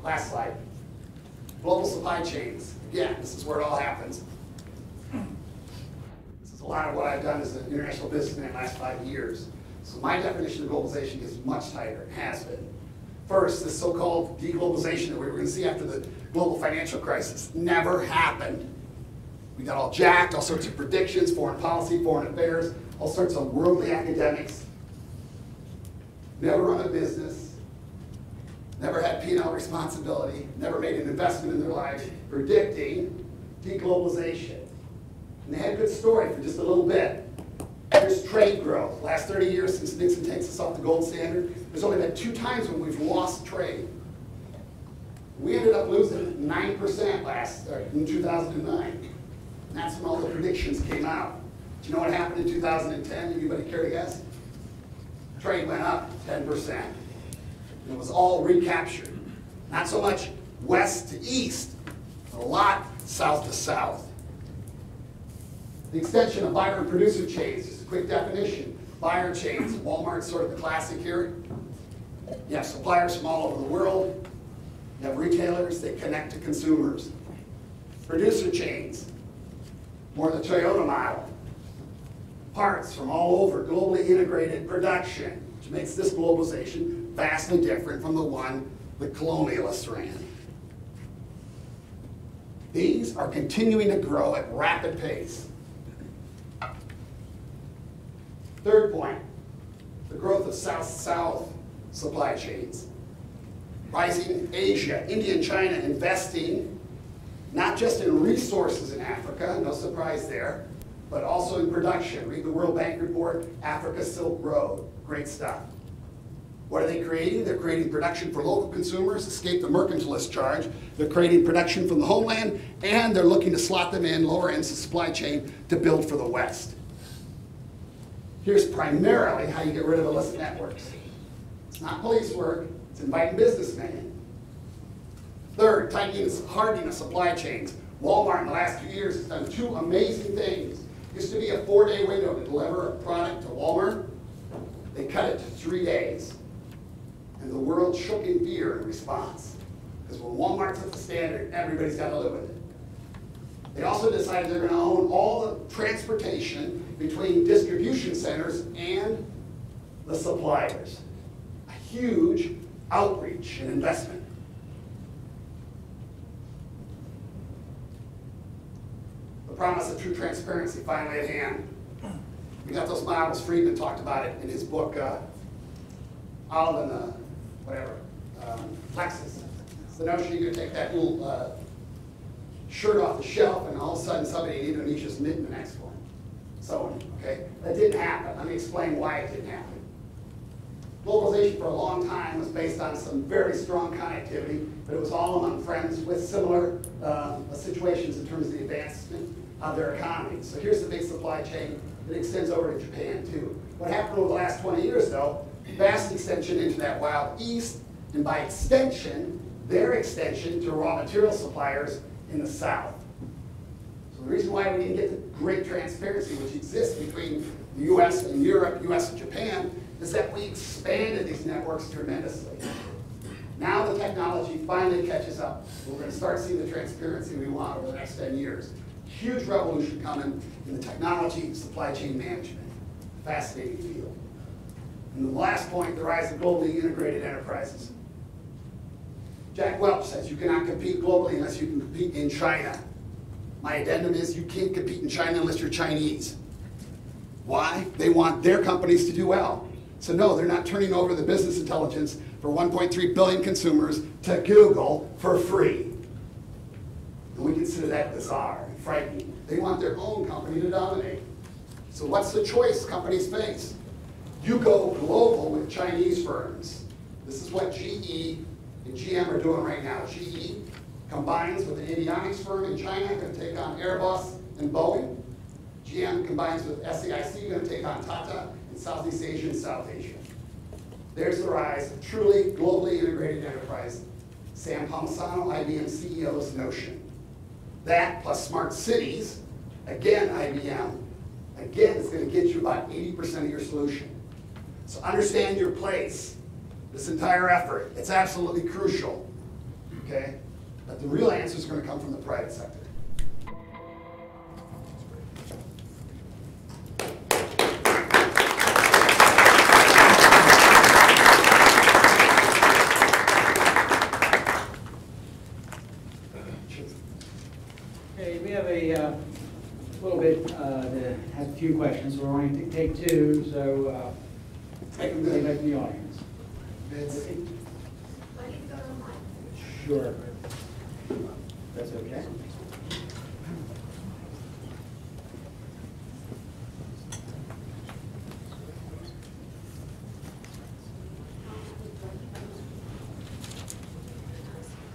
Last slide. Global supply chains. Again, this is where it all happens. This is a lot of what I've done as an international businessman in the last 5 years. So my definition of globalization is much tighter. It has been. First, this so-called deglobalization that we were going to see after the global financial crisis never happened. We got all jacked, all sorts of predictions, foreign policy, foreign affairs, all sorts of worldly academics. Never run a business, never had P&L responsibility, never made an investment in their lives, predicting deglobalization. And they had a good story for just a little bit. There's trade growth. Last 30 years since Nixon takes us off the gold standard, there's only been 2 times when we've lost trade. We ended up losing 9% in 2009. And that's when all the predictions came out. Do you know what happened in 2010? Anybody care to guess? Trade went up 10%. And it was all recaptured. Not so much west to east, but a lot south to south. The extension of buyer and producer chains, just a quick definition. Buyer chains, Walmart's sort of the classic here. You have suppliers from all over the world. You have retailers, they connect to consumers. Producer chains, more the Toyota model. Parts from all over, globally integrated production, which makes this globalization vastly different from the one the colonialists ran. These are continuing to grow at rapid pace. Third point, the growth of South-South supply chains. Rising Asia, India and China investing not just in resources in Africa, no surprise there, but also in production. Read the World Bank report, Africa Silk Road, great stuff. What are they creating? They're creating production for local consumers, escape the mercantilist charge. They're creating production from the homeland, and they're looking to slot them in lower ends of the supply chain to build for the West. Here's primarily how you get rid of illicit networks. It's not police work, it's inviting businessmen in. Third, hardening of supply chains. Walmart in the last 2 years has done 2 amazing things. Used to be a 4-day window to deliver a product to Walmart. They cut it to 3 days. And the world shook in fear in response. Because when Walmart took the standard, everybody's got to live with it. They also decided they're going to own all the transportation between distribution centers and the suppliers. A huge outreach and investment. The promise of true transparency finally at hand. We got those models. Friedman talked about it in his book, Olive and Lexus. It's the notion you're going to take that little shirt off the shelf and all of a sudden somebody in Indonesia is knitting the next one. So, okay, that didn't happen. Let me explain why it didn't happen. Globalization for a long time was based on some very strong connectivity, but it was all among friends with similar situations in terms of the advancement of their economies. So here's the big supply chain that extends over to Japan too. What happened over the last 20 years though, vast extension into that wild east, and by extension, their extension to raw material suppliers in the south. So the reason why we didn't get the great transparency which exists between the US and Europe, US and Japan, is that we expanded these networks tremendously. Now the technology finally catches up. We're going to start seeing the transparency we want over the next 10 years. Huge revolution coming in the technology supply chain management. Fascinating field. And the last point, the rise of globally integrated enterprises. Jack Welch says you cannot compete globally unless you can compete in China. My addendum is you can't compete in China unless you're Chinese. Why? They want their companies to do well. So no, they're not turning over the business intelligence for 1.3 billion consumers to Google for free. And we consider that bizarre and frightening. They want their own company to dominate. So what's the choice companies face? You go global with Chinese firms. This is what GE and GM are doing right now. GE combines with an avionics firm in China, going to take on Airbus and Boeing. GM combines with SAIC, going to take on Tata in Southeast Asia and South Asia. There's the rise of truly globally integrated enterprise. Sam Palmisano, IBM CEO's notion. That plus smart cities, again IBM, again is going to get you about 80% of your solution. So understand your place, this entire effort. It's absolutely crucial. okay? But the real answer is going to come from the private sector. Okay, we have a little bit, have a few questions. We're only to take two, so take them back to the audience. Sure. That's okay.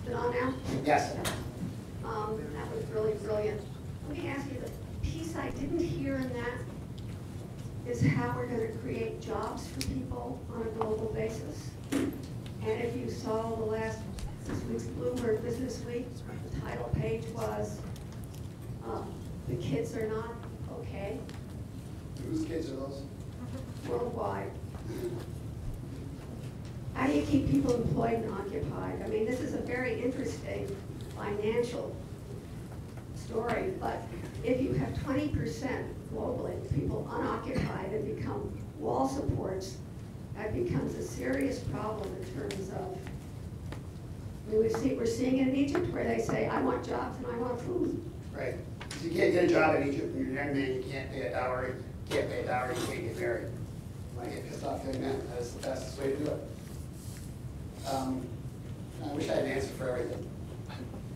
Is it on now? Yes. That was really brilliant. Let me ask you, the piece I didn't hear in that is how we're going to create jobs for people on a global basis. And if you saw this week's Bloomberg Business Week, the title page was, "The kids are not okay." Whose kids are those? Worldwide. How do you keep people employed and occupied? I mean, this is a very interesting financial story, but if you have 20% globally of people unoccupied and become wall supports, that becomes a serious problem in terms of, I mean, we're seeing it in Egypt where they say, I want jobs and I want food. Right. So you can't get a job in Egypt when you're a young man, you can't pay a dowry, you can't pay a dowry, you can't get married. When I get pissed off young men, that is the fastest way to do it. I wish I had an answer for everything.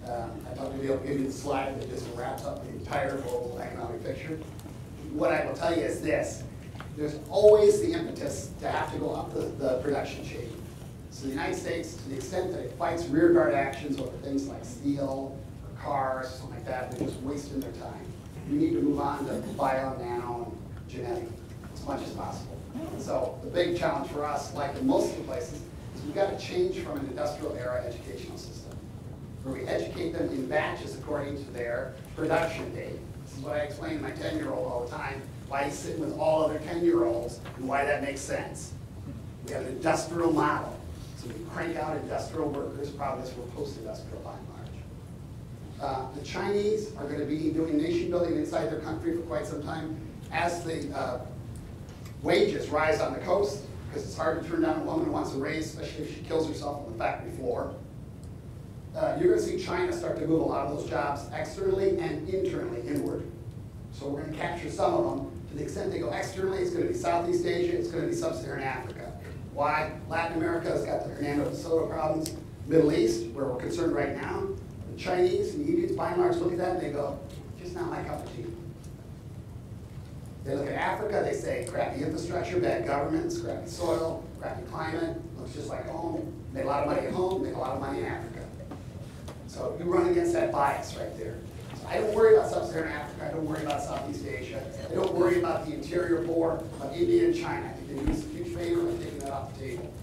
I'd love to be able to give you the slide that just wraps up the entire global economic picture. What I will tell you is this. There's always the impetus to have to go up the production chain. So the United States, to the extent that it fights rearguard actions over things like steel or cars, something like that, they're just wasting their time. We need to move on to bio, nano, and genetic as much as possible. So the big challenge for us, like in most of the places, is we've got to change from an industrial era educational system, where we educate them in batches according to their production date. This is what I explain to my 10-year-old all the time, why he's sitting with all other 10-year-olds, and why that makes sense. We have an industrial model. So we crank out industrial workers, probably we're post-industrial by and large. The Chinese are going to be doing nation building inside their country for quite some time. As the wages rise on the coast, because it's hard to turn down a woman who wants a raise, especially if she kills herself on the factory floor. You're going to see China start to move a lot of those jobs externally and internally inward. So we're going to capture some of them. To the extent they go externally, it's going to be Southeast Asia, it's going to be Sub-Saharan Africa. Why? Latin America has got the Hernando Soto problems. Middle East, where we're concerned right now, the Chinese and the Indians, by and large, look at that and they go, just not my cup of tea. They look at Africa, they say crappy infrastructure, bad governments, crappy soil, crappy climate, looks just like home. Make a lot of money at home, make a lot of money in Africa. So you run against that bias right there. So I don't worry about Sub-Saharan Africa, I don't worry about Southeast Asia, I don't worry about the interior border of India and China. I think they do us a huge favor by taking that off the table.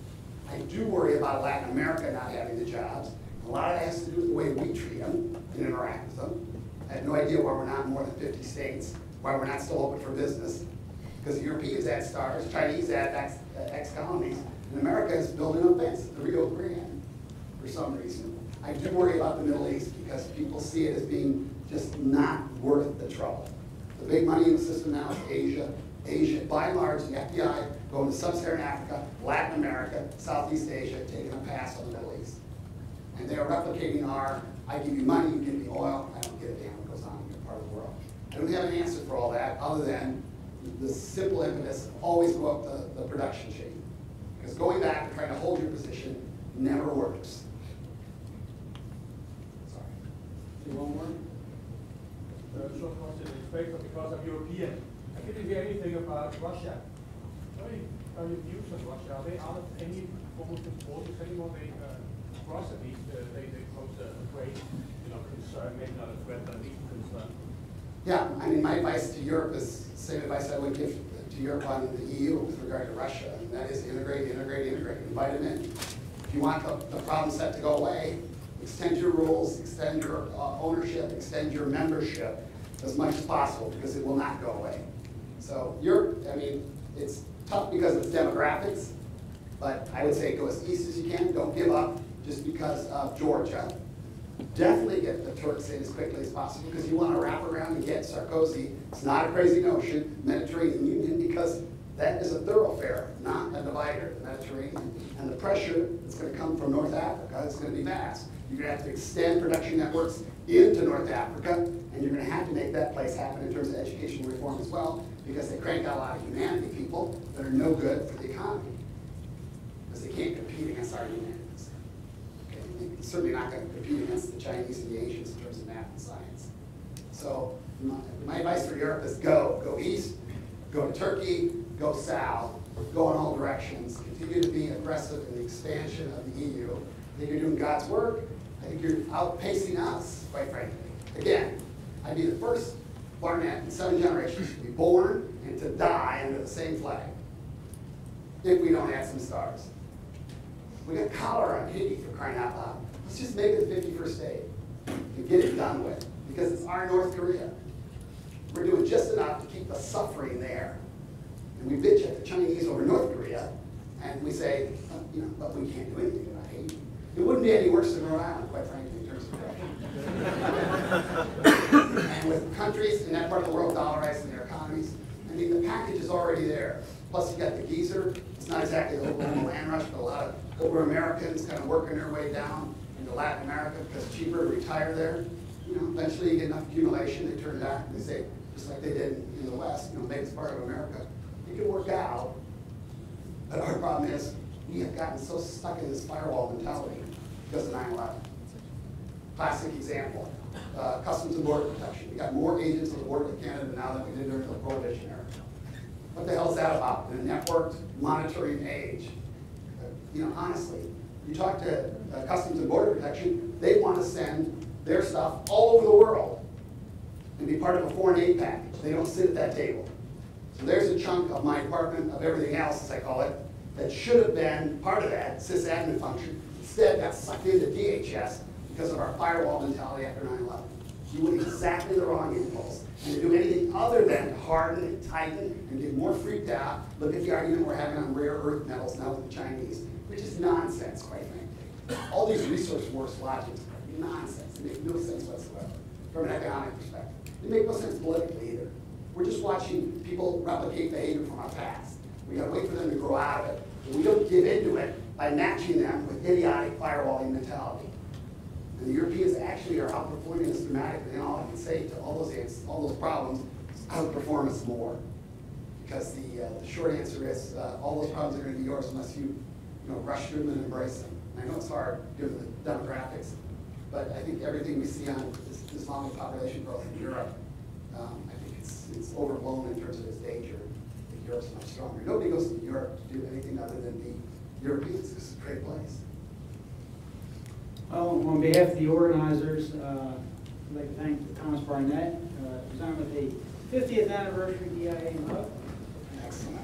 I do worry about Latin America not having the jobs. A lot of that has to do with the way we treat them and interact with them. I have no idea why we're not in more than 50 states. Why we're not still open for business. Because the Europeans add stars, Chinese add ex-colonies, and America is building a fence, the Rio Grande, for some reason. I do worry about the Middle East because people see it as being just not worth the trouble. The big money in the system now is Asia. Asia, by and large, the FBI going to Sub-Saharan Africa, Latin America, Southeast Asia, taking a pass on the Middle East. And they are replicating our, I give you money, you give me oil, I don't give a damn what goes on in your part of the world. I don't have an answer for all that other than the simple impetus of always go up the production chain. Because going back and trying to hold your position never works. Sorry. Do one more? Short question is based because of European. I didn't hear anything about Russia. What are your views on Russia? Are they out of any almost importance anymore? They Russia, at least, they pose a great concern, maybe not a threat, but at least a concern. Yeah, I mean, my advice to Europe is the same advice I would give to Europe on the EU with regard to Russia, and that is integrate, integrate, integrate, invite them in. If you want the problem set to go away, extend your rules, extend your ownership, extend your membership as much as possible, because it will not go away. So Europe, I mean, it's tough because of its demographics, but I would say go as east as you can, don't give up, just because of Georgia. Definitely get the Turks in as quickly as possible, because you want to wrap around and get Sarkozy. It's not a crazy notion, Mediterranean Union, because that is a thoroughfare, not a divider, the Mediterranean. And the pressure that's going to come from North Africa is going to be vast. You're going to have to extend production networks into North Africa, and you're going to have to make that place happen in terms of educational reform as well, because they crank out a lot of humanity people that are no good for the economy, because they can't compete against our humanities. Okay? They're certainly not going to compete against the Chinese and the Asians in terms of math and science. So my advice for Europe is go east, go to Turkey, go south, go in all directions, continue to be aggressive in the expansion of the EU. I think you're doing God's work. I think you're outpacing us, quite frankly. Again, I'd be the first Barnett in 7 generations to be born and to die under the same flag, if we don't add some stars. We got cholera in Haiti, for crying out loud. Let's just make it the 51st state and get it done with, because it's our North Korea. We're doing just enough to keep the suffering there. And we bitch at the Chinese over North Korea, and we say, but we can't do anything about Haiti. It wouldn't be any worse than Rhode Island, quite frankly, in terms of corruption. And with countries in that part of the world dollarizing their economies, I mean, the package is already there. Plus, you got the geezer. It's not exactly the Oklahoma land rush, but a lot of older Americans kind of working their way down into Latin America because it's cheaper to retire there. Eventually you get enough accumulation, they turn it out and they say, just like they did in the West, make us part of America. It can work out, but our problem is we have gotten so stuck in this firewall mentality because of 9/11. Classic example, Customs and Border Protection. We got more agents on the border with Canada now than we did during the Prohibition era. What the hell is that about in a networked monitoring age? Honestly, you talk to Customs and Border Protection, they want to send their stuff all over the world and be part of a foreign aid package. They don't sit at that table. So there's a chunk of my department of everything else, as I call it, that should have been part of that sysadmin function. Instead, got sucked into DHS because of our firewall mentality after 9/11. You went exactly the wrong impulse. And to do anything other than harden and tighten and get more freaked out, look at the argument we're having on rare earth metals now with the Chinese, which is nonsense, quite frankly. All these resource wars logics are nonsense. They make no sense whatsoever from an economic perspective. They make no sense politically either. We're just watching people replicate behavior from our past. We gotta wait for them to grow out of it. And we don't give into it by matching them with idiotic firewalling mentality. And the Europeans actually are outperforming us dramatically, and all I can say to all those problems is outperform us more. Because the short answer is all those problems are going to be yours unless you rush through them and embrace them. And I know it's hard given the demographics, but I think everything we see on this Islamic population growth in Europe, I think it's overblown in terms of its danger. I think Europe's much stronger. Nobody goes to Europe to do anything other than be Europeans. This is a great place. Well, on behalf of the organizers, I'd like to thank Thomas Barnett, presenting with the 50th anniversary DIA Hub. Excellent.